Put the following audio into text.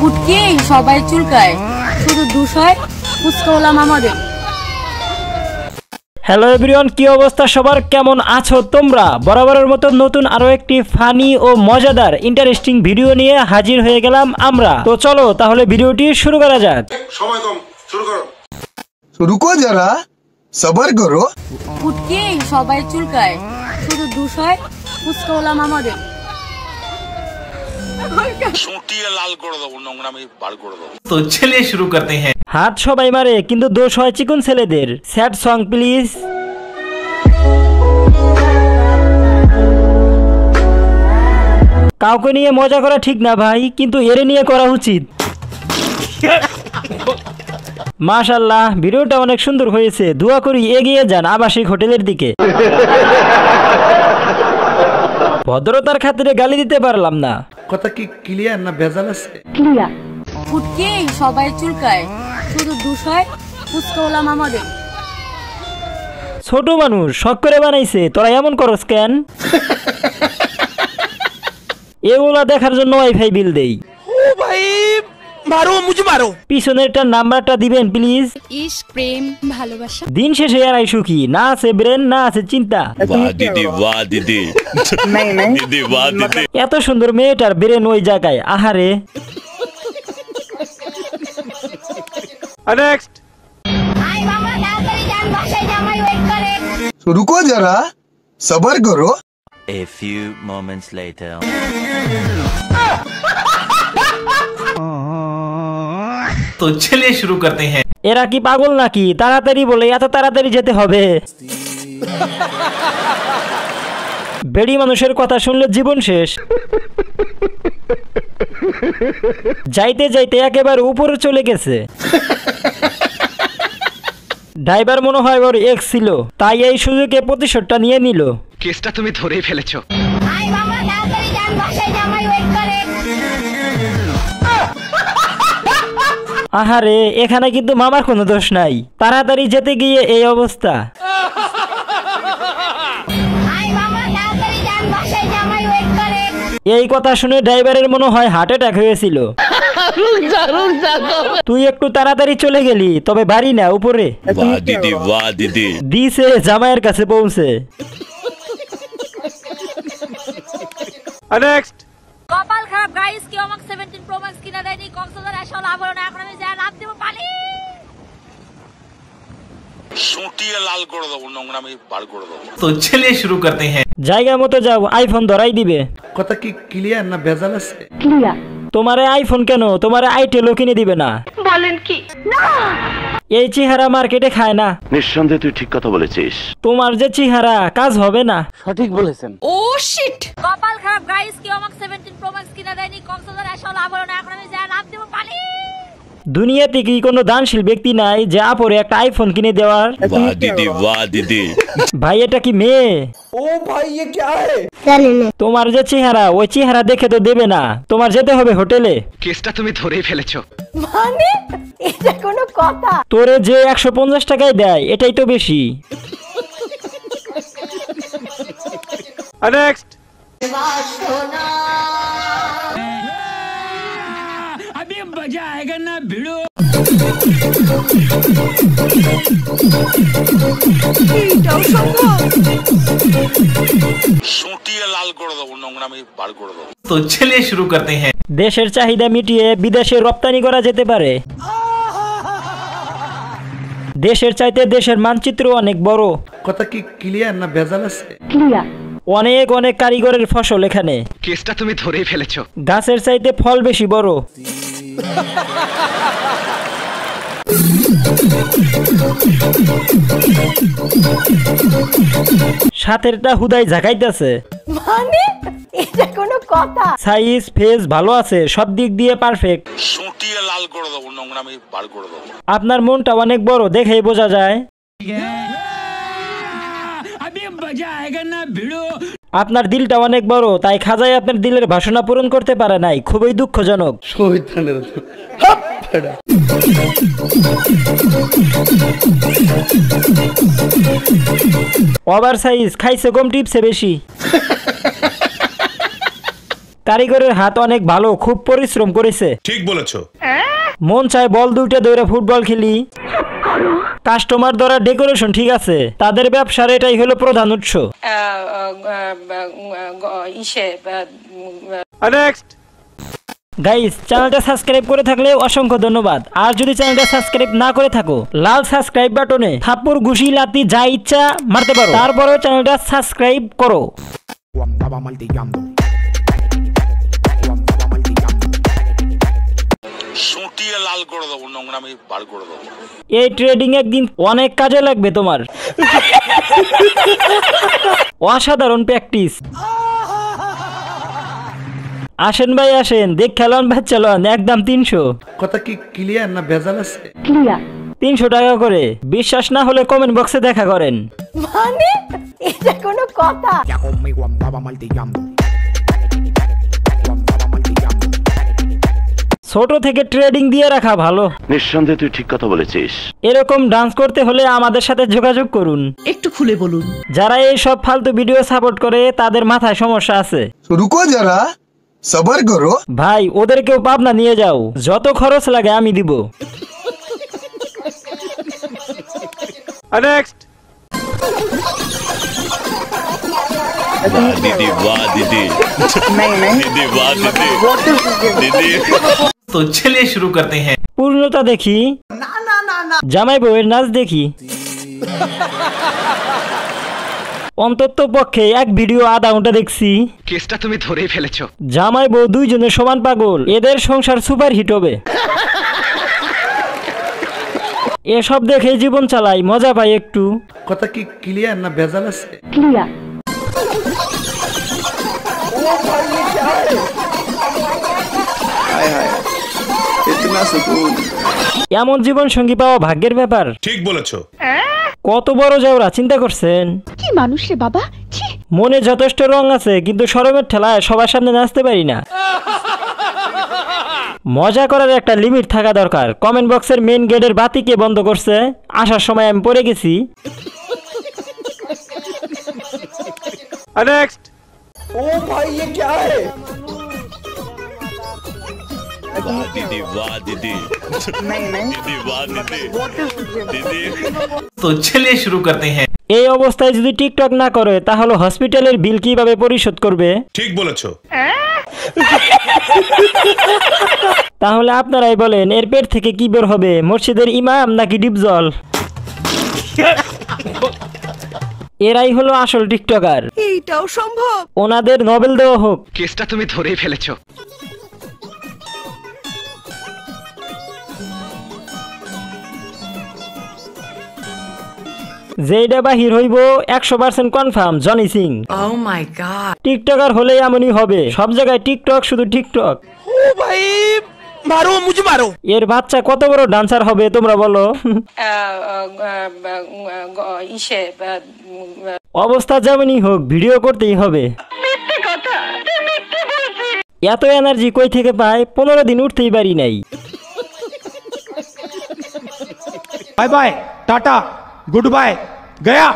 উঠকেই সবাই চুলকায়, শুধু দুষ হয় ফুচকা হলাম আমাদের। হ্যালো এভরিওয়ান, কি অবস্থা সবার, কেমন আছো তোমরা? বরাবরের মতো নতুন আরো একটি ফানি ও মজাদার ইন্টারেস্টিং ভিডিও নিয়ে হাজির হয়ে গেলাম আমরা। তো চলো তাহলে ভিডিওটি শুরু করা যাক। সময় কম, শুরু করো। रुको जरा सबर करो। উঠকেই সবাই চুলকায়, শুধু দুষ হয় ফুচকা হলাম আমাদের। সুটিয়ে লাল করে দেবো, নোংরামি বার করে দেবো। तो चलिए शुरू करते हैं। হাত সবাই মারে কিন্তু দোষ হয় চিকন ছেলেদের। Sad song please. কাউকে নিয়ে মজা করা ঠিক না ভাই, কিন্তু এর নিয়ে করা উচিত। মাশাআল্লাহ, ভিডিওটা অনেক সুন্দর হয়েছে। দোয়া করি এগিয়ে যান আবাসিক হোটেলের দিকে। ভদ্রতার খাতিরে গালি দিতে পারলাম না। কথা কি ক্লিয়ার না ভেজাল আছে? ক্লিয়ার। উঠকেই সবাই চুলকায়, শুধু দুষ হয় ফুচকা হলাম আমাদের। ছোট মানুষ শখ করে বানাইছে, তোরা এমন করস কেন? এগুলা দেখার জন্য ওয়াইফাই বিল দেই। ও ভাই মারো, মুঝে মারো। পিছনেরটার নাম্বারটা দিবেন প্লিজ। ইশক, প্রেম, ভালোবাসা। দিন শেষে এরাই সুখী, না আছে ব্রেন না আছে চিন্তা। বাহ দিদি, বাহ দিদি, দিদি বাহ দিদি। এত সুন্দর মেয়েটার ব্রেন ওই জায়গায়, আহারে। नेक्स्ट। रुको जरा सबर करो। A few moments later. तो चलिए शुरू करते हैं। এরা কি পাগল নাকি? তাড়াতাড়ি বলে এত তাড়াতাড়ি যেতে হবে? বেড়ি মানুষের কথা শুনলে জীবন শেষ। যাইতে যাইতে একেবারে উপরে চলে গেছে। ড্রাইভার মনে হয় ওর এক্স ছিল, তাই এই সুযোগে প্রতিশোধটা নিয়ে নিল। কেসটা তুমি ধরেই ফেলেছো। আহারে, এখানে কিন্তু মামার কোনো দোষ নাই, তাড়াতাড়ি যেতে গিয়ে এই অবস্থা। এই কথা শুনে ড্রাইভারের মনে হয় হার্ট অ্যাটাক হয়েছিল। তুই একটু তাড়াতাড়ি চলে গেলি, তবে বাড়ি না উপরে। বাহ দিদি, বাহ দিদি। দিছে জামাইয়ের কাছে পৌঁছে। नेक्स्ट। কপাল খারাপ গাইস, কেউ আমাকে 17 প্রো ম্যাক্স কিনা দেয়নি। কক্সবাজার আসা লাভ হলো না, এখন আমি যা লাভ দেব পালি। সুটিয়ে লাল করে দেবো, নোংরামি বার করে দেবো। तो चलिए शुरू करते हैं। জায়গা মতো যাও, আইফোন ধরাই দিবে। কথা কি ক্লিয়ার না ভেজাল আছে? ক্লিয়ার। তোমারে আইফোন কেন, তোমারে আইটেলও কিনে দিবে না। বলেন কি? না, এই চেহারা মার্কেটে খায় না। নিঃসন্দেহে তুই ঠিক কথা বলেছিস। তোমার যে চেহারা, কাজ হবে না। ও শিট। কপাল খারাপ গাইস, কেউ আমাকে 17 প্রো ম্যাক্স কিনা দেয়নি। কক্সবাজার আসা লাভ হলো না, এখন আমি যা লাভ দেব পালি। দুনিয়াতে কি কোনো দানশীল ব্যক্তি নাই যে আপরে একটা আইফোন কিনে দেওয়ার? বাহ দিদি, বাহ দিদি। ভাই এটা কি মেয়ে? ও ভাই ये क्या है? তোমার যে চেহারা, ওই চেহারা দেখে তো দেবে না, তোমার যেতে হবে হোটেলে। কেসটা তুমি ধরেই ফেলেছো। মানে এটা কোনো কথা? তোরে যে 150 টাকায় দেয়, এটাই তো বেশি। नेक्स्ट। সুটিয়ে লাল করে দেবো, নোংরামি বার করে দেবো। तो चलिए शुरू करते हैं। দেশের চাহিদা মিটিয়ে বিদেশে রপ্তানি করা যেতে পারে। দেশের চাইতে দেশের মানচিত্র অনেক বড়। কথা কি ক্লিয়ার না ভেজাল আছে? ক্লিয়ার। অনেক অনেক কারিগরের ফসল এখানে। কেসটা তুমি ধরেই ফেলেছো। গাছের চাইতে ফল বেশি বড়। সাথেরটা হুদাই ঝাঁকাইতেছে। মানে এটা কোনো কথা? সাইজ ফেস ভালো আছে, সব দিক দিয়ে পারফেক্ট। সুটিয়ে লাল করে দেবো, নোংরামি বার করে দেবো। আপনার মনটা অনেক বড়, দেখেই বোঝা যায়। আপনার দিলটা অনেক বড়, তাই খাজাই আপনার দিলের বাসনা পূরণ করতে পারে নাই, খুবই দুঃখজনক। শয়তানের ওভার সাইজ খাইছে কম, টিপসে বেশি। কারিগরের হাত অনেক ভালো, খুব পরিশ্রম করেছে। ঠিক বলেছো। মন চায় বল দুইটা ধরে ফুটবল খেলি। কাস্টমার দ্বারা ডেকোরেশন ঠিক আছে, তাদের ব্যবসার এটাই হলো প্রধান উৎস। গাইস, চ্যানেলটা সাবস্ক্রাইব করে থাকলে অসংখ্য ধন্যবাদ। আর যদি চ্যানেলটা সাবস্ক্রাইব না করে থাকো, লাল সাবস্ক্রাইব বাটনে থাপ্পড় ঘুষি লাতি যা ইচ্ছা মারতে পারো, তারপরেও চ্যানেলটা সাবস্ক্রাইব করো। সুটিয়ে লাল করে দেবো, নোংরামি বার করে দেবো। এই ট্রেডিং একদিন অনেক কাজে লাগবে তোমার। অসাধারণ প্র্যাকটিস। আসেন ভাই আসেন, দেখ খেলন ভাই চলন, একদম 300। কথা কি ক্লিয়ার না ভেজাল আছে? 300 টাকা করে। বিশ্বাস না হলে কমেন্ট বক্সে দেখা করেন। মানে এটা কোনো কথা? ছোট থেকে ট্রেডিং দিয়ে রাখা ভালো। নিঃসন্দেহে তুই ঠিক কথা বলেছিস। এরকম ডান্স করতে হলে আমাদের সাথে যোগাযোগ করুন। একটু খুলে বলুন। যারা এই সব ফালতু ভিডিও সাপোর্ট করে তাদের মাথায় সমস্যা আছে। रुको जरा सबर करो। ভাই ওদেরকেও পাবনা নিয়ে যাও, যত খরচ লাগে আমি দিব। वाह दीदी, वाह दीदी। दीदी, वाह दीदी। दीदी। तो चलिए शुरू करते हैं। পূর্ণতা দেখি, জামাই বউয়ের নাচ দেখি। অন্তত পক্ষে এক ভিডিও আধা ঘন্টা দেখছি। কেসটা তুমি ধরেই ফেলেছো। জামাই বউ দুইজনে সমান পাগল, এদের সংসার সুপার হিট হবে। এসব দেখে জীবন চালাই, মজা পাই একটু। কথা কি ক্লিয়ার না ভেজাল আছে? এমন জীবন সঙ্গী পাওয়া ভাগ্যের ব্যাপার। ঠিক বলেছো। কত বড় যাওরা চিন্তা করছেন? কি মানুষ রে বাবা, ছি। মনে যথেষ্ট রং আছে, কিন্তু শরমের ঠেলায় সবার সামনে নাচতে পারি না। মজা করার একটা লিমিট থাকা দরকার। কমেন্ট বক্সের মেইন গেটের বাতি কে বন্ধ করছে? আসার সময় আমি পড়ে গেছি। वाह दीदी, वाह दीदी। दीदी, वाह दीदी। दीदी। तो चलिए शुरू करते हैं। এই অবস্থায় যদি টিকটক না করে তাহলে হসপিটালের বিল কিভাবে পরিশোধ করবে? ঠিক বলেছো। তাহলে আপনারাই বলেন, এর পেট থেকে কি বের হবে, মসজিদের ইমাম নাকি ডিপজল? এরাই হলো আসল টিকটকার। এইটাও সম্ভব? ওনাদের নোবেল দেওয়া হোক। কেসটা তুমি ধরেই ফেলেছো। যেইটা বাহির হইব 100% কনফার্ম, জনি সিং। ও মাই গড। টিকটকার হলে এমনই হবে, সব জায়গায় টিকটক, শুধু টিকটক। ও ভাই মারো, মুঝে মারো। এর বাচ্চা কত বড় ডান্সার হবে তোমরা বলো? অবস্থা যেমনই হোক ভিডিও করতেই হবে। এত এনার্জি কই থেকে পায়? 15 দিন উঠতেই পারি নাই। Bye bye, tata, goodbye, गया।